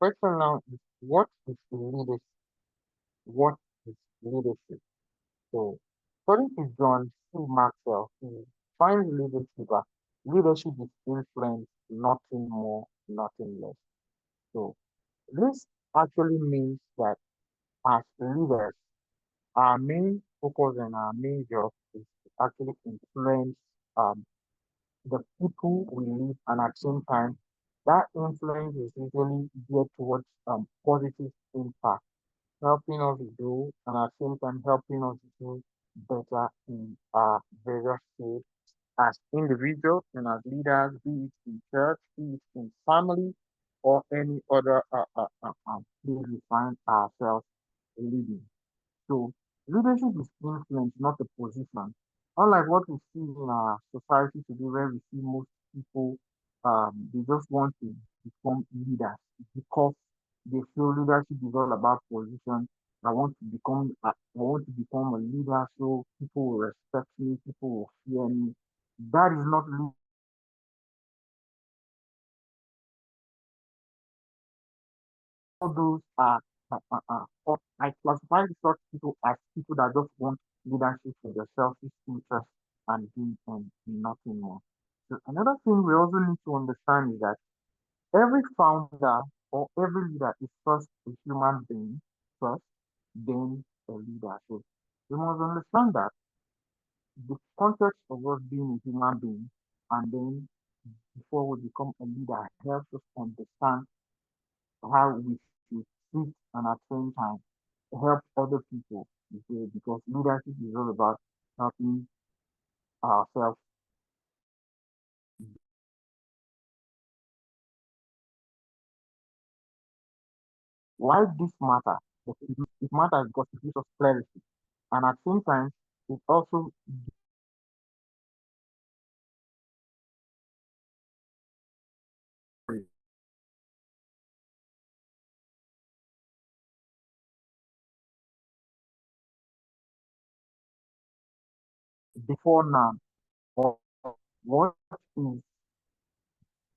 question now is what is leadership? What is leadership? So, according to John C. Maxwell, he finds leadership is influence, nothing more, nothing less. So, this actually means that as leaders, our main focus and our main job is to actually influence um, the people we lead, and at the same time, that influence is usually geared towards positive impact, helping us do, and at the same time, helping us do better in our various fields as individuals and as leaders, be it in church, be it in family, or any other place we find ourselves leading. So leadership is influence, not a position. Unlike what we see in our society today, where we see most people, they just want to become leaders because they feel leadership is all about position. I want to become a leader, so people will respect me, people will fear me. That is not all those are I classify such people as people that just want leadership for their selfish interest and gain and nothing more. So another thing we also need to understand is that every founder or every leader is first a human being first, then a leader. So we must understand that the context of us being a human being and then before we become a leader helps us understand how we should treat and at the same time help other people because leadership is all about helping ourselves. Why this matter? It matters because it gives us clarity, and at the same time, it also before now, or what is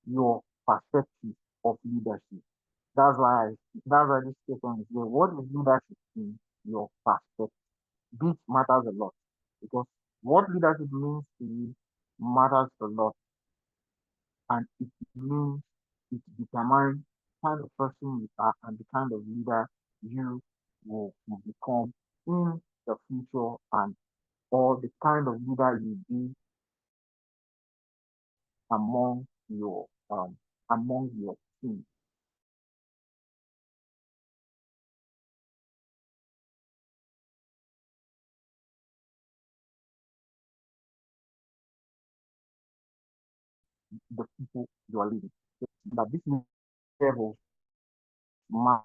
your perspective of leadership? That's why that's why this question is there. What is leadership in your perspective? This matters a lot because what leadership means to you matters a lot, and it means it determines the kind of person you are and the kind of leader you will become in the future, and or the kind of leader you be among your team. The people you are leading. That this level matters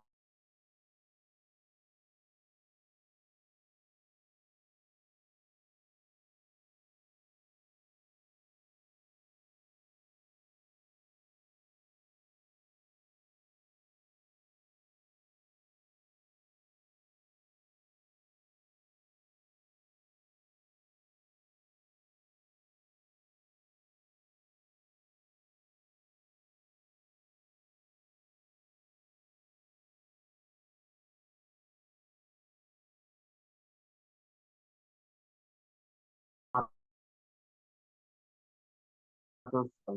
a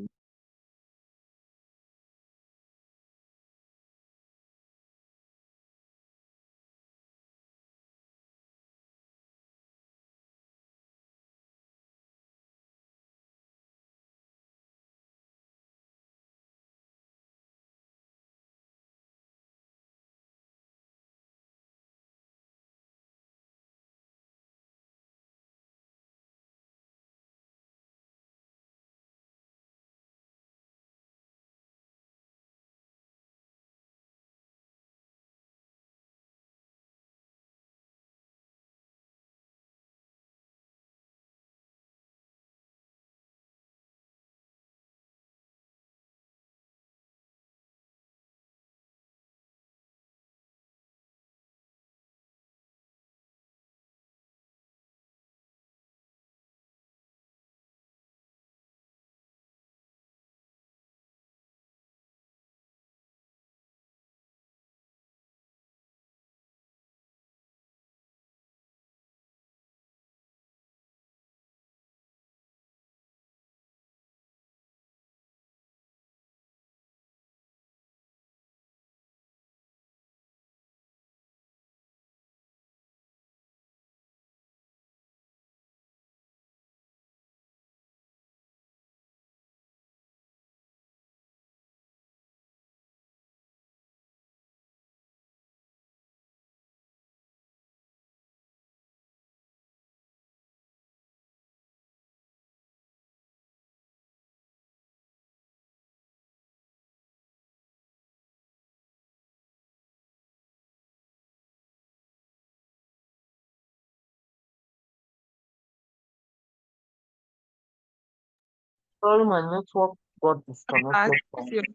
Sorry, my network got Uh, disconnected if from. you-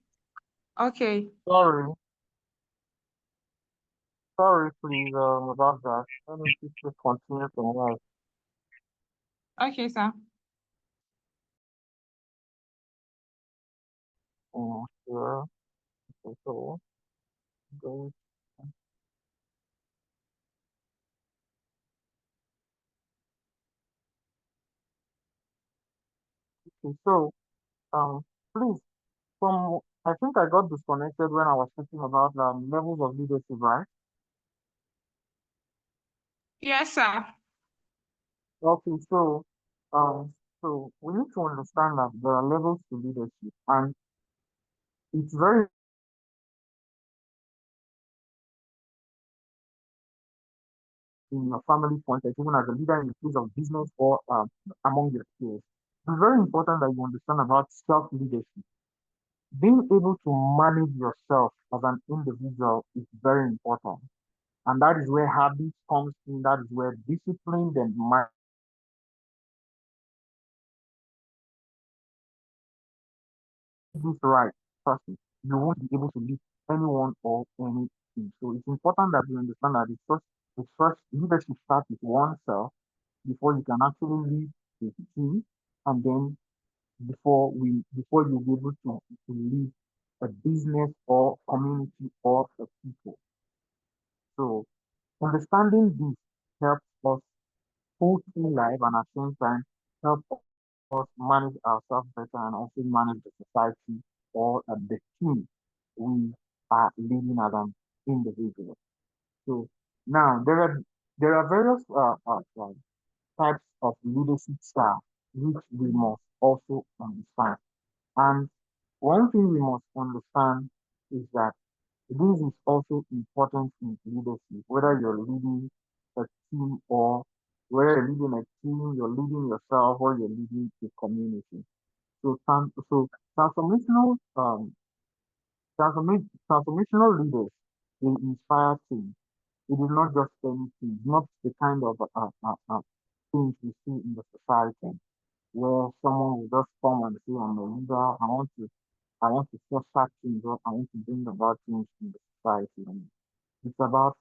okay. Sorry, sorry, please, about that. Let me just continue from where Okay, sir. here. Okay, so, go. Okay, so, um, please, from I think I got disconnected when I was talking about levels of leadership, right? Yes, sir. Okay, so we need to understand that there are levels to leadership, and it's very in your family context, even as a leader in the field of business or among your peers. It's very important that you understand about self-leadership. Being able to manage yourself as an individual is very important. And that is where habits comes in, that is where discipline and mind is right. Trust me, you won't be able to lead anyone or anything. So it's important that you understand that it's first leadership starts with oneself before you can actually lead the team, and then before you'll be able to lead a business or community or a people. So understanding this helps us pull through life and at the same time help us manage ourselves better and also manage the society or the team we are leading as an individual. So now there are various types of leadership style which we must also understand. And one thing we must understand is that this is also important in leadership, whether you're leading a team or whether you're leading a team, you're leading yourself, or you're leading a community. So transformational transformational leaders will inspire change. It is not just anything, not the kind of things we see in the society where someone will just come and say, I'm a leader, I want to foster change, or I want to bring about change in the society. And it's about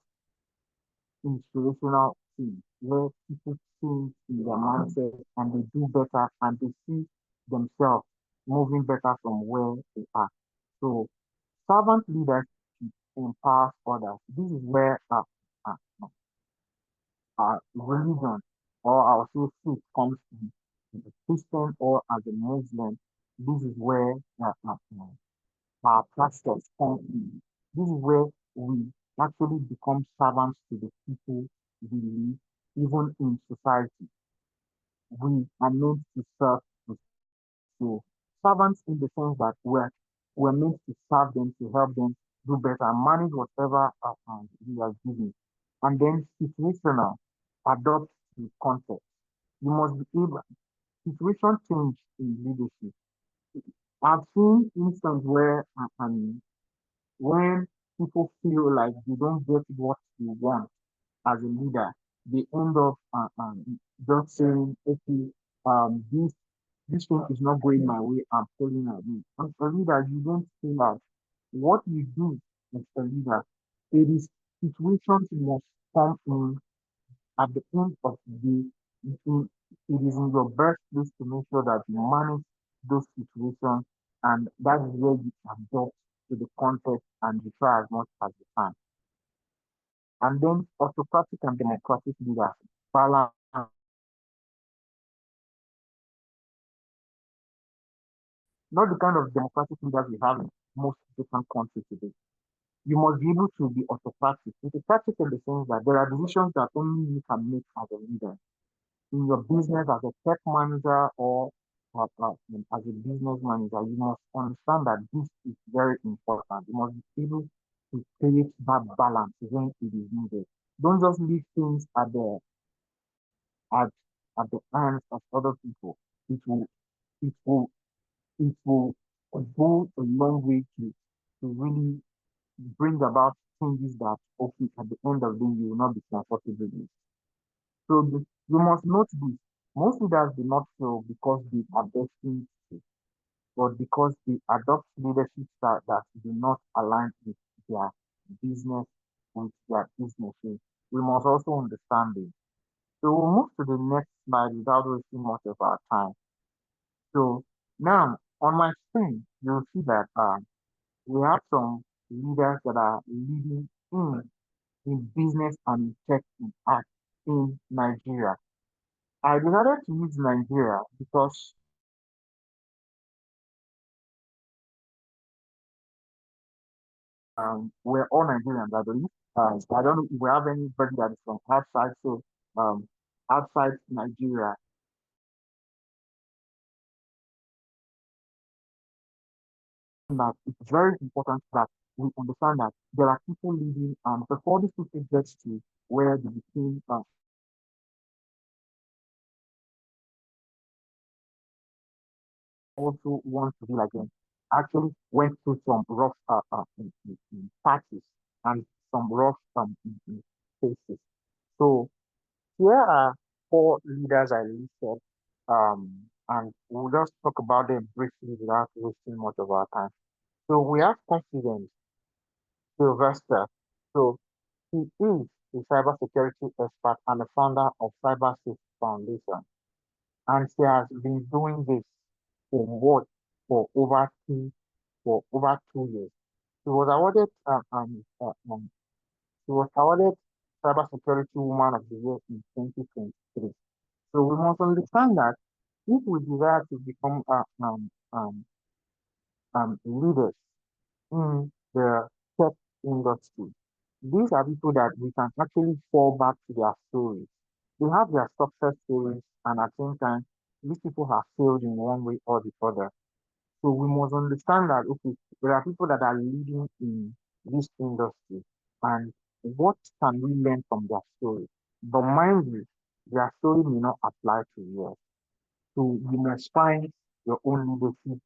inspirational things where people change in their mindset and they do better and they see themselves moving better from where they are. So servant leadership empowers others. This is where uh, religion or our faith comes in. As a Christian or as a Muslim, this is where our pastors come in. This is where we actually become servants to the people we live, even in society. We are meant to serve the so servants in the sense that we're meant to serve them, to help them do better, manage whatever we are given. And then situational, adopt the context. You must be able, situation change in leadership. I've seen instances where when people feel like they don't get what they want as a leader, they end up just saying, okay, this thing is not going my way, I'm pulling out. As a leader, you don't pull out. What you do as a leader, it is situations must come in at the end of the day. It is in your best place to make sure that you manage those situations, and that is where you adapt to the context and you try as much as you can. And then autocratic and democratic leaders balance, not the kind of democratic leaders we have in most different countries today. You must be able to be autocratic. Autocratic in the sense that there are decisions that only you can make as a leader in your business as a tech manager or as a business manager. You must understand that this is very important. You must be able to create that balance when it is needed. Don't just leave things at at the hands of other people. It will it will it will go a long way to really bring about changes that okay at the end of the day you will not be comfortable with. So you must note this. Most leaders do not fail because they are destined to. but because they adopt leadership style that do not align with their business with their businesses. We must also understand this. So we'll move to the next slide without wasting much of our time. So now on my screen, you'll see that we have some leaders that are leading in business and in tech and art in Nigeria. I decided to use Nigeria because we're all Nigerians, I believe. I don't know if we have anybody that is from outside. So um, outside Nigeria, that it's very important that we understand that there are people leading, before these people get to where they became also want to be like them, actually went through some rough patches and some rough cases. So here are four leaders I listed, and we'll just talk about them briefly without wasting much of our time. So we have Confidence Sylvester. So he is a cybersecurity expert and the founder of Cyber Safe Foundation, and she has been doing this for what for over 2 years. She was awarded she was awarded Cybersecurity Woman of the Year in 2023. So we must understand that if we desire to become leaders in the tech industry, these are people that we can actually fall back to their stories. They have their success stories, and at the same time, these people have failed in one way or the other. So we must understand that okay, there are people that are leading in this industry, and what can we learn from their story? But mind you, their story may not apply to yours. So you must find your own leadership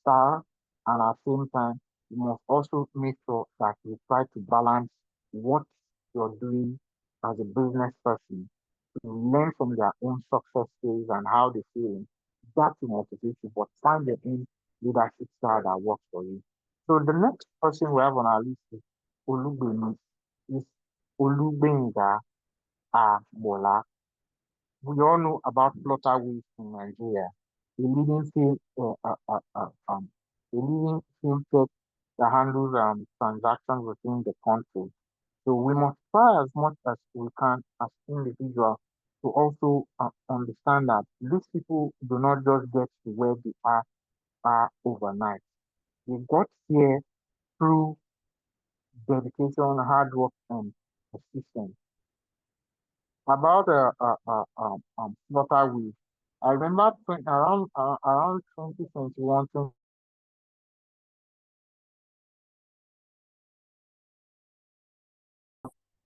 style, and at the same time, you must also make sure that you try to balance what you're doing as a business person to learn from their own success stories and how they feel. That will motivate you, but find your own leadership style that works for you. So the next person we have on our list is Olugbemi, is Olugbenga Bola. We all know about Flutterwave in Nigeria, a leading a leading fintech that handles transactions within the country. So we must try as much as we can as individuals to also understand that these people do not just get to where they are overnight. They got here through dedication, hard work, and persistence. About Flutterwave, I remember around 2021,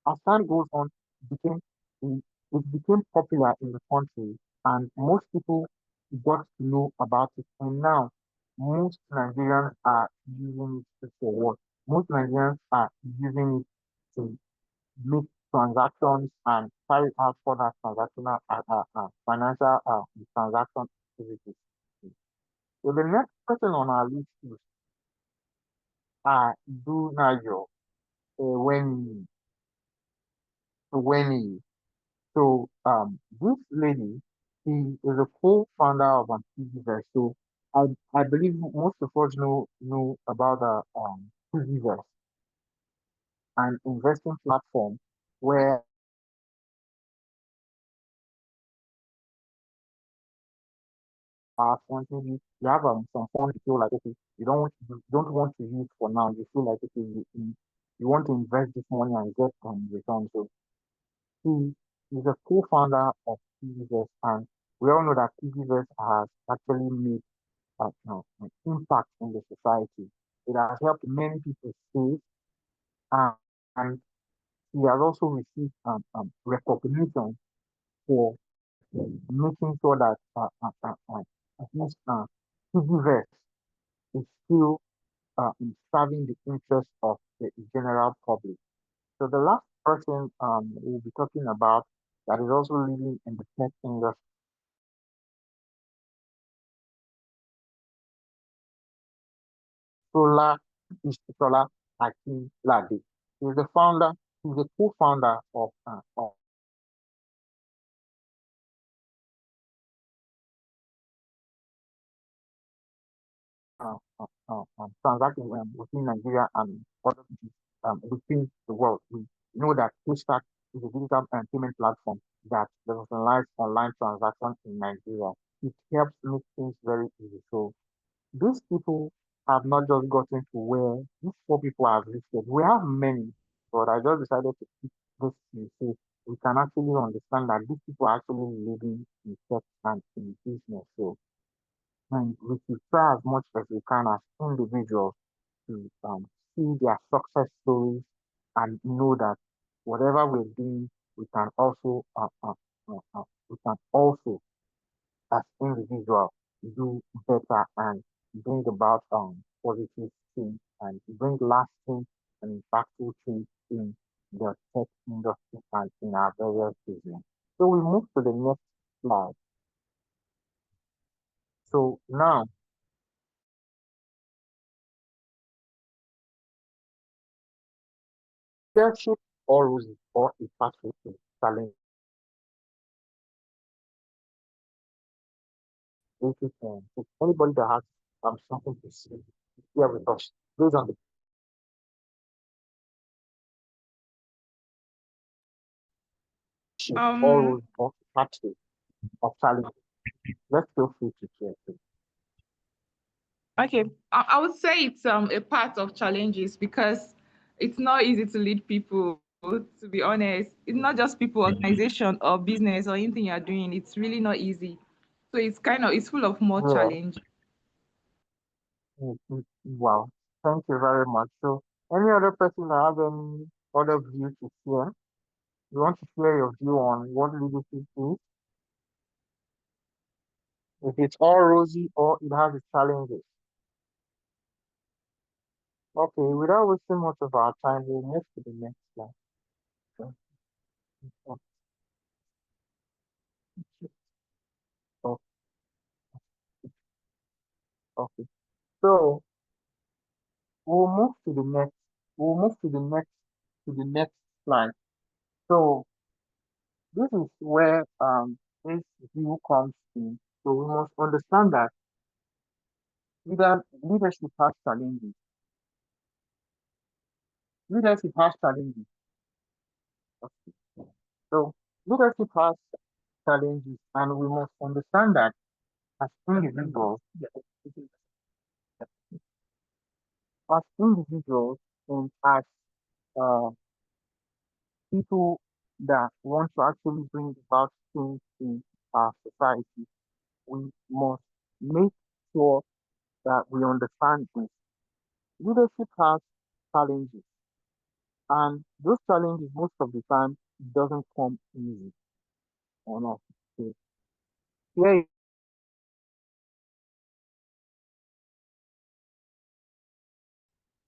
as time goes on, it became it it became popular in the country, and most people got to know about it. And now, most Nigerians are using it for what? Most Nigerians are using it to make transactions and carry out further transactional financial transaction activities. So the next person on our list is Dunayo when when this lady, she is a co-founder of an PGVerse. So I believe most of us know about the PGVerse, an investing platform where maybe you have some funds you feel like okay, you don't want to use for now. You feel like okay, you want to invest this money and get return. So he is a co-founder of PGVerse, and we all know that PGVerse has actually made an impact in the society. It has helped many people save, and, and he has also received recognition for making sure that at least PGVerse is still in serving the interests of the general public. So the last person we'll be talking about that is also leading in the tech industry Sola Isola Akinlade. He's the founder, he's the co-founder of transacting within Nigeria and other countries within the world. We know that Pushstack is a digital payment platform that revolutionized online transactions in Nigeria. It helps make things very easy. So these people have not just gotten to where these four people have listed. We have many, but I just decided to pick this to say we can actually understand that these people are actually living in tech and in business. So and we should try as much as we can as individuals to see their success stories and know that whatever we're doing, we can also we can also as individuals do better and bring about positive change and bring lasting and impactful change in the tech industry and in our various business. So we move to the next slide. So now leadership always or a pathway to challenge basic so anybody that has something to say here with us based on the leadership Um, always or a pathway of challenge. Let's feel free to share too. okay. I would say it's a part of challenges because it's not easy to lead people, to be honest. It's not just people, organization or business or anything you're doing. It's really not easy. So it's full of more Yeah. challenge. Wow. Thank you very much. So any other person that has any other view to share? You want to share your view on what leadership is? If it's all rosy or it has its challenges. Okay, without wasting much of our time, we'll move to the next slide. Okay. Okay. Okay. So we'll move to the next. We'll move to the next slide. So this is where this view comes in. So we must understand that leadership has challenges. Leadership has challenges. So leadership has challenges, and we must understand that as individuals, as individuals, and as uh, people that want to actually bring about change in our society, we must make sure that we understand this. Leadership has challenges, and those challenges most of the time doesn't come easy on us. So here,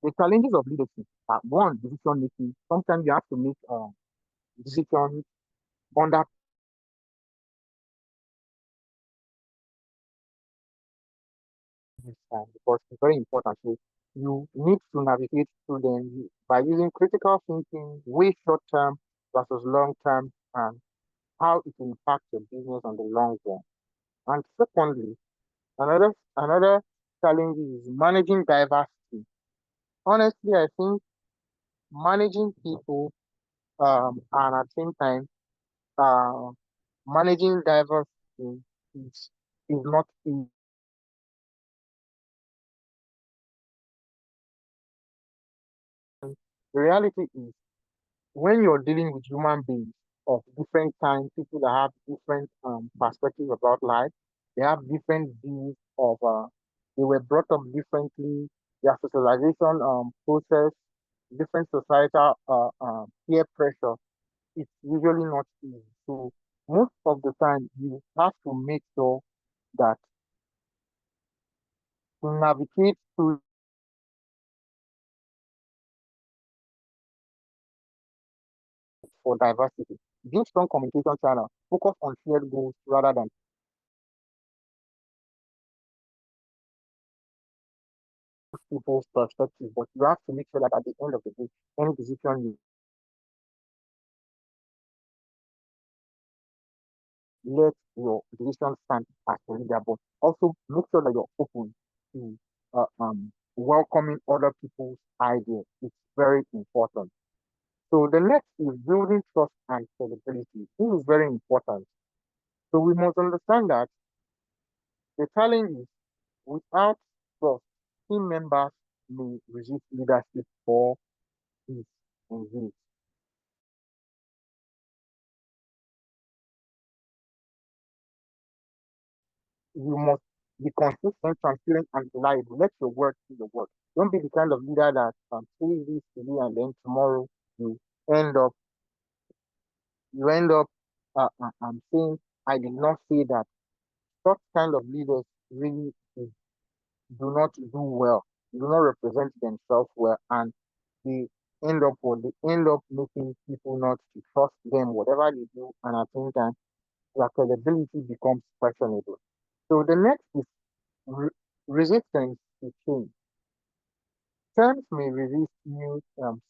the challenges of leadership are one, decision making. Sometimes you have to make decisions under this time because it's very important. So you need to navigate through them by using critical thinking, way short term versus long term, and how it will impact your business on the long run. And secondly, another challenge is managing diversity. Honestly, I think managing people and at the same time uh, managing diversity is not easy. The reality is when you're dealing with human beings of different kinds, people that have different perspectives about life, they have different views of they were brought up differently, their socialization process, different societal peer pressure. It's usually not easy. So most of the time, you have to make sure that to navigate through for diversity, build strong communication channel, focus on shared goals rather than. people's perspective, but you have to make sure that at the end of the day, any decision you let your decision stand as a leader, but also make sure that you're open to welcoming other people's ideas. It's very important. So the next is building trust and credibility. This is very important. So we must understand that the challenge is without trust, team members may resist leadership or disengage. You must be consistent, transparent, and reliable. Let your word be your word. Don't be the kind of leader that says this today and then tomorrow you end up saying I did not say that. Such kind of leaders really do not do well, do not represent themselves well, and they they end up making people not to trust them, whatever they do, and at the same time their credibility becomes questionable. So the next is re- resistance to change. Firms may resist new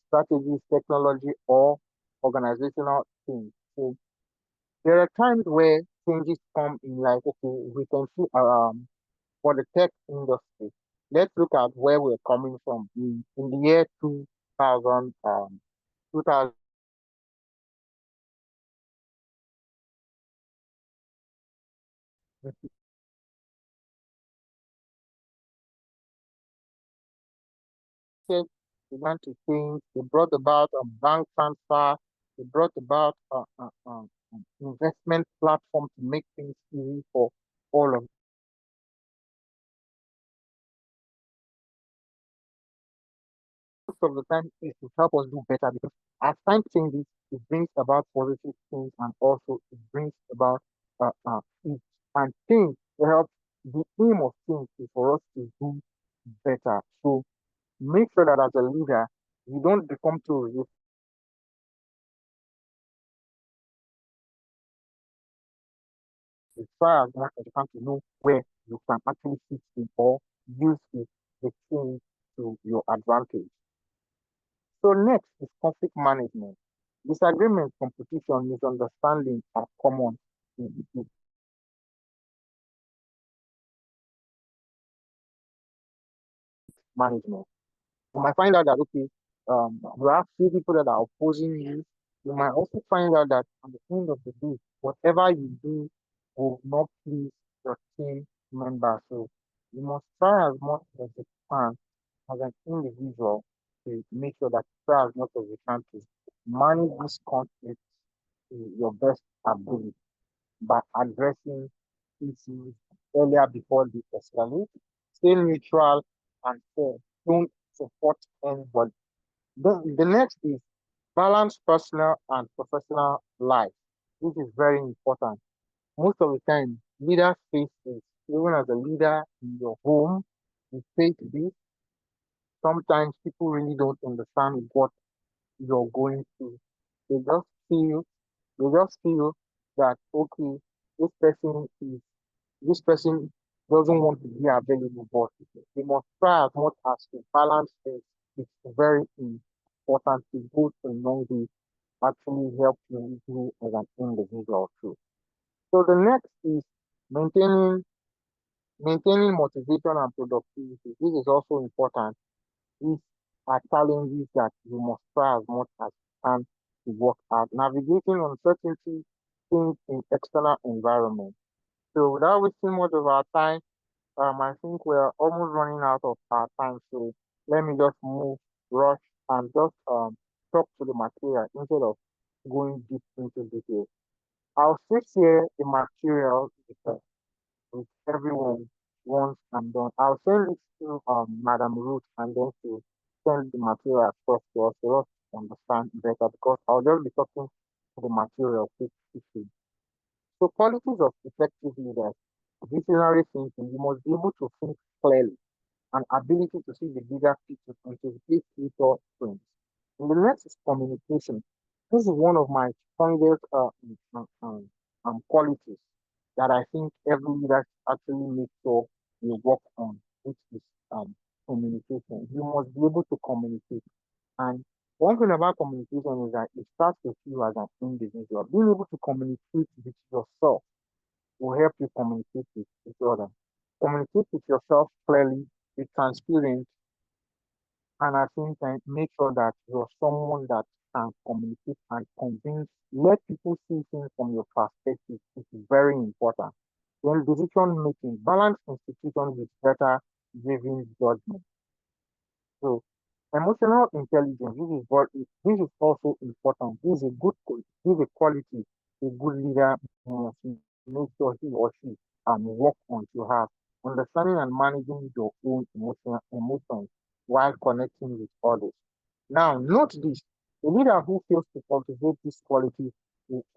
strategies, technology, or organizational change. So there are times where changes come in, like, okay, we can see for the tech industry. Let's look at where we're coming from. In the year 2000, 2000, tech began to change. They brought about a bank transfer. They brought about investment platform to make things easy for all of most of the time is to help us do better because as time changes, it brings about positive things and also it brings about it and things to help. The aim of things is for us to do better. So make sure that as a leader, you don't become too resistant. Try as much as you can to know where you can actually fit in or use it, the change to your advantage. So next is conflict management. Disagreement, competition, misunderstanding are common in management. You might find out that okay, you have few people that are opposing you. You might also find out that at the end of the day, whatever you do will not please your team members. So you must try as much as you can as an individual to make sure that you try as much as you can to manage this conflict to your best ability by addressing issues earlier before they escalate. Stay neutral and fair. Don't support anybody. The next is balance personal and professional life. This is very important. Most of the time, leaders face this. Even as a leader in your home, you face this. Sometimes people really don't understand what you're going through. They just feel, they just feel that okay, this person is this person doesn't want to be available, but they must try as much as to balance things. It's very important to go a long way actually help you grow as an individual too. So the next is maintaining maintaining motivation and productivity. This is also important. These are challenges that you must try as much as you can to work out. Navigating uncertainty things in external environment. So without wasting much of our time, I think we're almost running out of our time. So let me just move, rush, and just talk to the material instead of going deep into detail. I'll still share the material with everyone once I'm done. I'll send it to Madam Ruth and then to send the material across to us for us to understand better because I'll just be talking to the material quickly. So qualities of effective leaders, visionary thinking, you must be able to think clearly, an ability to see the bigger picture and to replace future trends. And the next is communication. This is one of my strongest qualities that I think every leader should actually make sure you work on, which is communication. You must be able to communicate. And one thing about communication is that it starts with you as an individual. Being able to communicate with yourself will help you communicate with each other. Communicate with yourself clearly, be transparent, and at the same time make sure that you're someone that can communicate and convince. Let people see things from your perspective. It is very important. Then decision making, balance institution with better driven judgment. So emotional intelligence, this is also important. This is a this is a quality a good leader must make sure he or she work on to have. Understanding and managing your own emotions while connecting with others. Now, note this: a leader who fails to cultivate this quality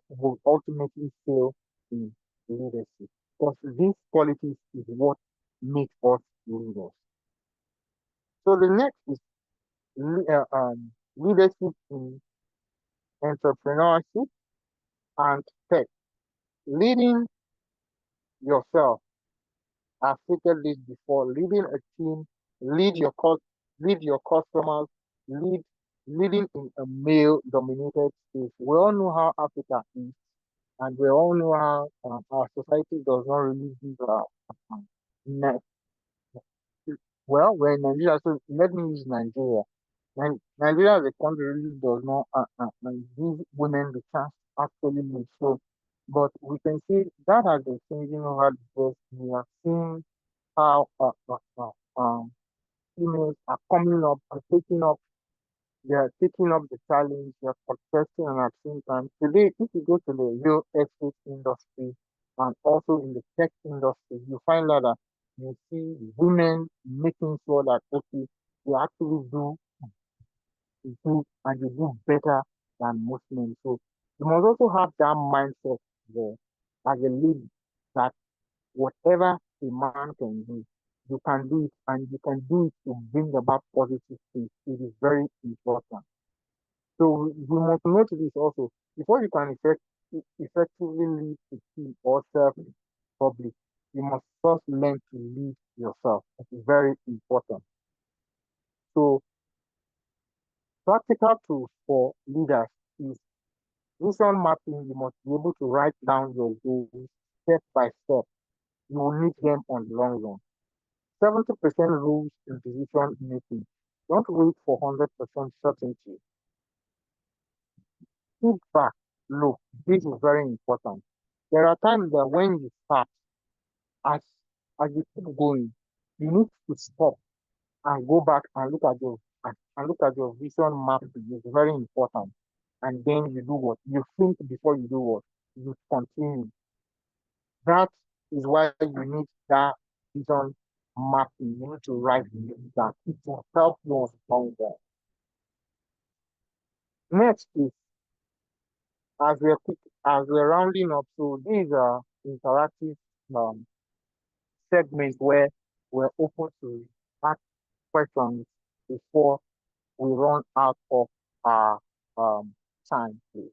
will ultimately fail in leadership, because these qualities is what makes us leaders. So the next is leadership in entrepreneurship and tech. Leading yourself, I've stated this before, leading a team, lead your lead your customers, lead leading in a male dominated space. We all know how Africa is, and we all know how our society does not really give ne- well, we're in Nigeria, so let me use Nigeria. Nigeria as a country really does not give women the chance to actually live. So, but we can see that has been changing over the years. We are seeing how females are coming up and they are taking up the challenge, they are contesting, and at the same time, today, if you go to the real estate industry and also in the tech industry, you find out that you see women making sure that okay, they actually do and you do better than most men. So you must also have that mindset there as a lead that whatever a man can do, you can do it and you can do it to bring about positive things. It is very important. So we must note this also. Before you can effectively lead a team or serve public, you must first learn to lead yourself. It is very important. So practical tools for leaders is vision mapping. You must be able to write down your goals step by step. You will need them on the long run. 70% rules in decision making. Don't wait for 100% certainty. Feedback loop. This is very important. There are times that when you start, as as you keep going, you need to stop and go back and look at your vision mapping. It's very important. And then you do what? You think before you do what? You continue. That is why you need that vision mapping. You need to write that. It will help you on that. Next is as we're rounding up, so these are interactive um, segments where we're open to ask questions before we run out of our time, please.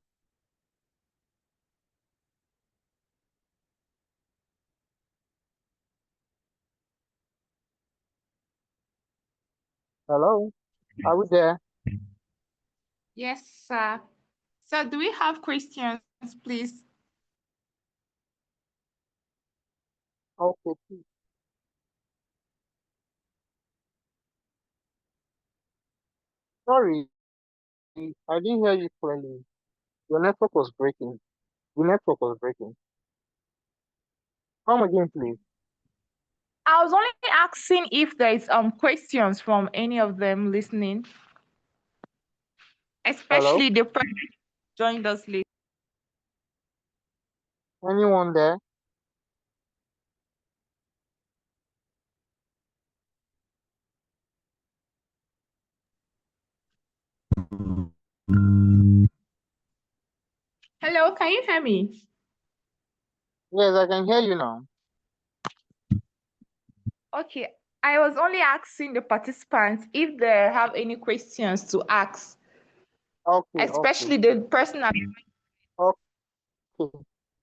Hello, are we there? Yes, sir. So, do we have questions, please? Okay, please. Sorry, I didn't hear you clearly. Your network was breaking. The network was breaking. Come again, please. I was only asking if there is questions from any of them listening, Hello, especially the person who joined us late. anyone there? Hello, can you hear me? Yes, I can hear you now. Okay, I was only asking the participants if they have any questions to ask, Okay, okay, especially the person. okay.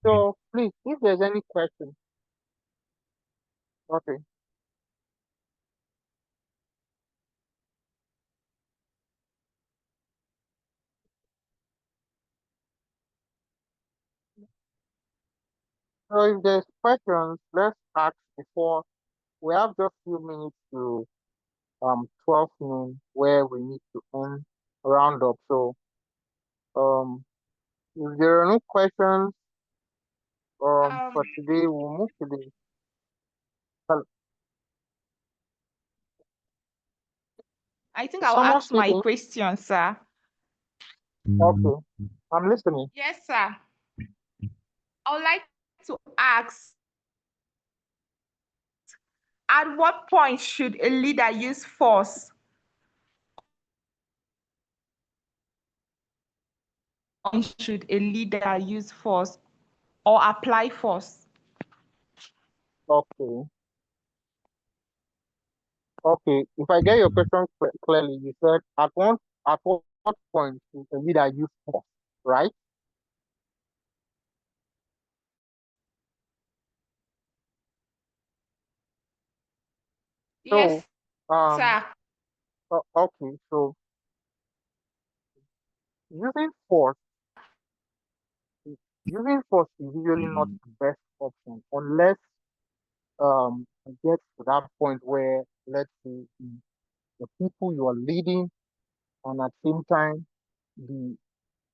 So please, if there's any question, okay. So if there's questions, let's ask before we have just few minutes to 12 noon where we need to end round up. So um if there are no questions for Um, today, we'll move to the I think I'll someone ask my speaking. question, sir. Okay, I'm listening. Yes, sir. I would like to ask, at what point should a leader use force? Should a leader use force or apply force? Okay, okay. If I get your question clearly, you said at what point is the leader use force, right? So Yes, um sir. okay, so using force using force is usually not the best option unless it gets to that point where, let's say, the people you are leading, and at the same time the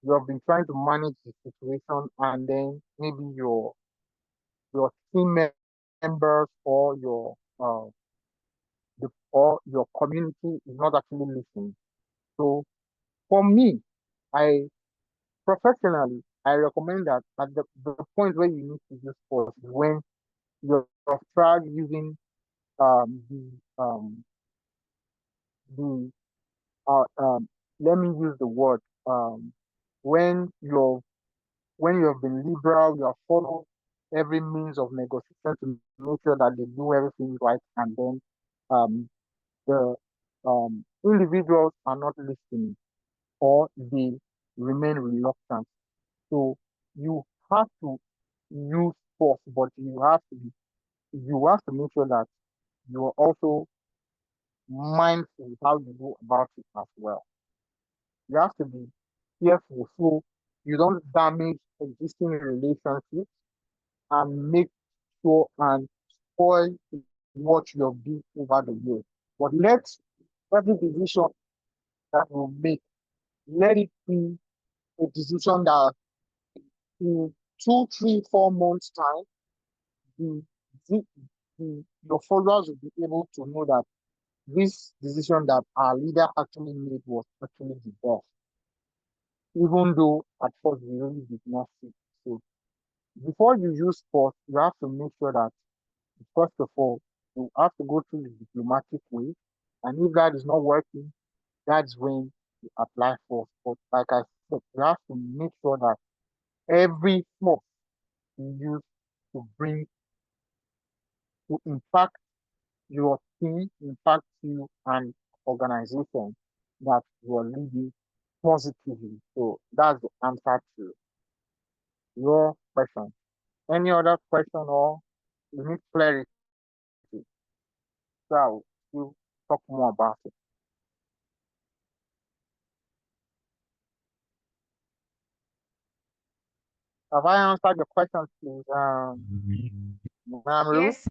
you have been trying to manage the situation, and then maybe your team members or your community is not actually listening. So for me, I professionally I recommend that at the point where you need to use force is when you've tried using the uh, um, let me use the word when when you have been liberal, you have followed every means of negotiation to make sure that they do everything right, and then um, the individuals are not listening or they remain reluctant. So you have to use force, but you have to make sure that you are also mindful how you go about it as well. You have to be careful so you don't damage existing relationships and make sure and spoil what you have built over the years. But let every decision that you make, let it be a decision that in 2, 3, 4 months time, the, the, your followers will be able to know that this decision that our leader actually made was actually the best, even though at first we really did not see. So before you use force, you have to make sure that first of all, you have to go through the diplomatic way. And if that is not working, that's when you apply force. But like I said, you have to make sure that every force you use to bring to impact your team, impact you and organization that you are leading positively. So that's the answer to your question. Any other question or you need clarity? So I'll still talk more about it. Have I answered your question, please? Mamru, Yes,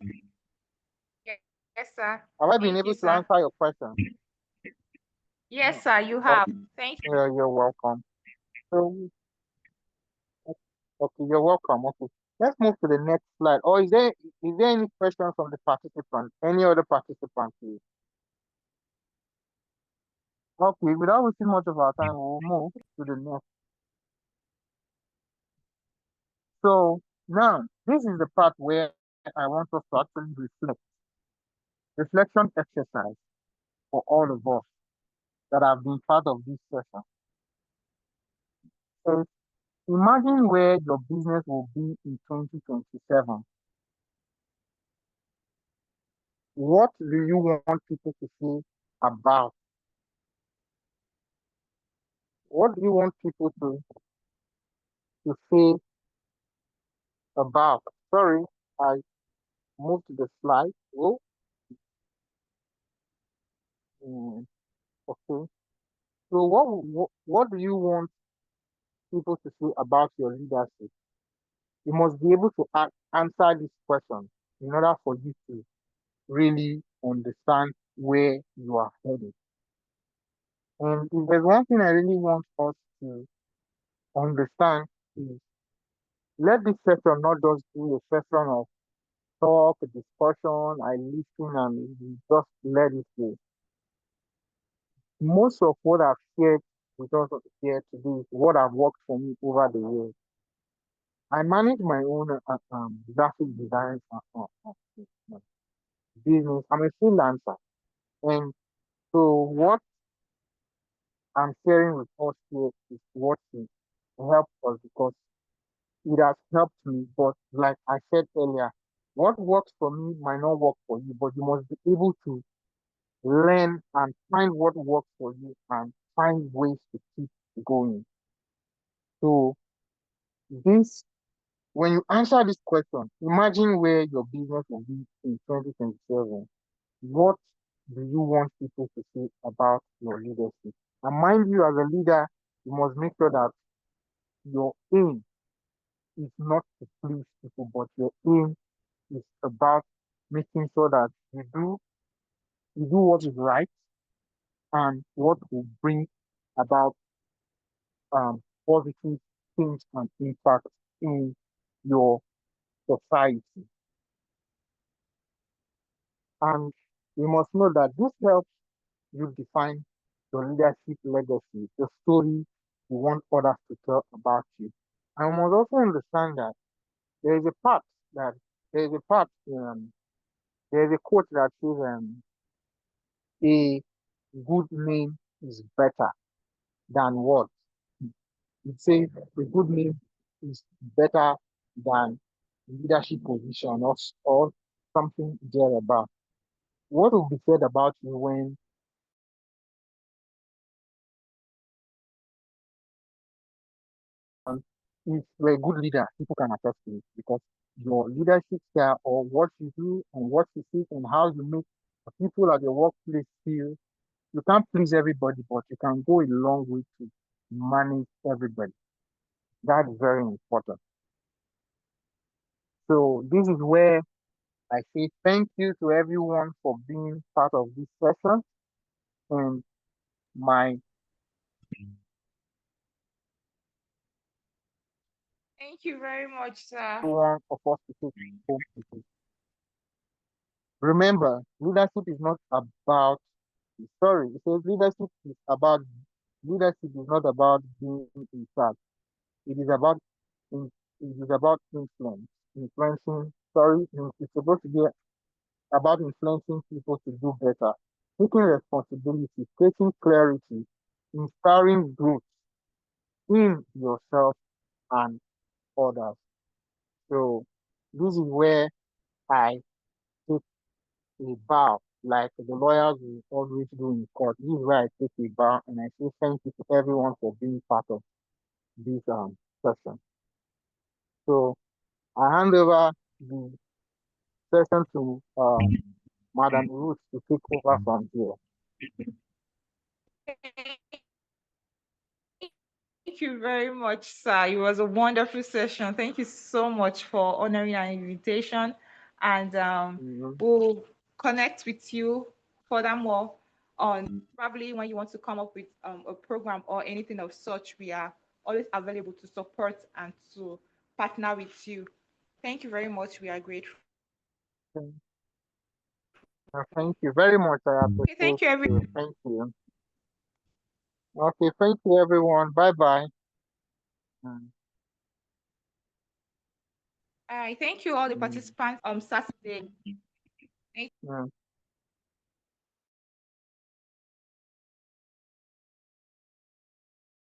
yes, sir. have I been Thank you, able to sir. answer your question? Yes, No. sir, you Oh, have. Thank you. you're welcome. So, okay, you're welcome. Okay, let's move to the next slide. Or is there any question from the participants? Any other participants, please? Okay, without wasting much of our time, we'll move to the next. So now, this is the part where I want us to actually reflection exercise for all of us that have been part of this session. So imagine where your business will be in 2027. What do you want people to say about? What do you want people to say about? Sorry, I moved to the slide. Oh, okay. So what do you want people to say about your leadership? You must be able to act. answer this question in order for you to really understand where you are headed. And if there's one thing I really want us to understand is let this session not just be a session of talk, discussion, I listen and we just let it go. Most of what I've shared with us here today is what I've worked for me over the years. I manage my own graphic design business. I'm a freelancer. And so what I'm sharing with us here is what will help us because it has helped me. But like I said earlier, what works for me might not work for you, but you must be able to learn and find what works for you and find ways to keep going. So this when you answer this question, imagine where your business will be in 2027. What do you want people to say about your leadership? And mind you, as a leader, you must make sure that your aim is not to please people, but your aim is about making sure that you do what is right and what will bring about positive change and impact in your society. And you must know that this helps you define your leadership legacy, the story you want others to tell about you. And you must also understand that there is a part that there is a part there is a quote that says a good name is better than what? It says a good name is better than leadership position or something thereabout. What will be said about you when if you're a good leader, people can attest to it because your leadership style or what you do and what you think and how you make the people at your workplace feel, you can't please everybody, but you can go a long way to manage everybody. That's very important. So this is where I say thank you to everyone for being part of this session and my Thank you very much, sir. one of us to take home with it. Remember, leadership is not about sorry, it says leadership is not about being in charge. It is about in, it is about influence, influencing. Sorry, it's supposed to be about influencing people to do better, taking responsibility, creating clarity, inspiring growth in yourself and others. So this is where I take a bow, like the lawyers will always do in court. This is where I take a bow and I say thank you to everyone for being part of this session. So I hand over the session to Madam Ruth to take over from here. Thank you very much, sir. It was a wonderful session. Thank you so much for honoring our invitation. And Mhm. we'll connect with you furthermore on probably when you want to come up with a program or anything of such. We are always available to support and to partner with you. Thank you very much. We are grateful. Thank you very much. I Okay, thank you, appreciate everyone. you. Thank you. Okay, thank you everyone. Bye bye. Mm, All right, thank you all the mm, participants on Saturday. Thank mm.